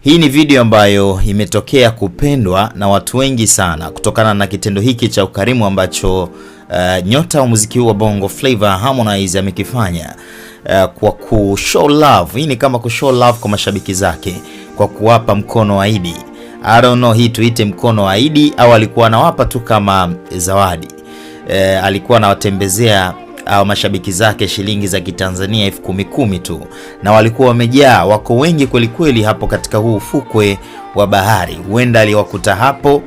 Hii ni video ambayo imetokea kupendwa na watu wengi sana kutokana na kitendo hiki cha ukarimu ambacho nyota wa muziki wa Bongo Flava Harmonize amekifanya kwa kushow love. Hii ni kama kushow love kwa mashabiki zake kwa kuwapa mkono wa Idi. I don't know hii tuite mkono wa Idi au alikuwa anawapa tu kama zawadi. Alikuwa anawatembezea au mashabiki zake shilingi za Kitanzania 10,000 tu, na walikuwa wamejaa, wako wengi kweli kweli hapo katika huu ufukwe wa bahari. Huenda aliwakuta hapo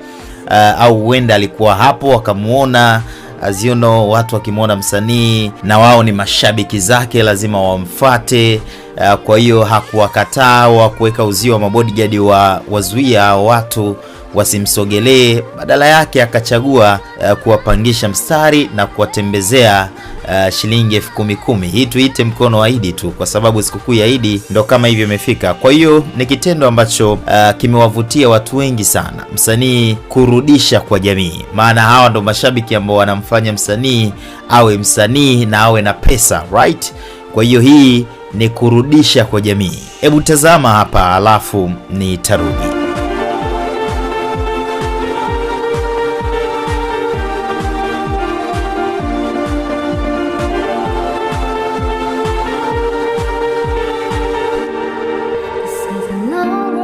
au huenda alikuwa hapo wakamuona. As you know, watu wakimuona msanii na wao ni mashabiki zake lazima wamfuate. Kwa hiyo hakuwakataa au kuweka uzio wa mabodyguard wazuia watu wasimsogelee. Badala yake akachagua kuwapangisha mstari na kuwatembezea shilingi 10,000. Hii tuite mkono wa Idi tu kwa sababu sikukuu ya Idi ndo kama hivyo imefika. Kwa hiyo ni kitendo ambacho kimewavutia watu wengi sana, msanii kurudisha kwa jamii, maana hawa ndo mashabiki ambao wanamfanya msanii awe msanii na awe na pesa, right? Kwa hiyo hii ni kurudisha kwa jamii. Hebu tazama hapa alafu nitarudi.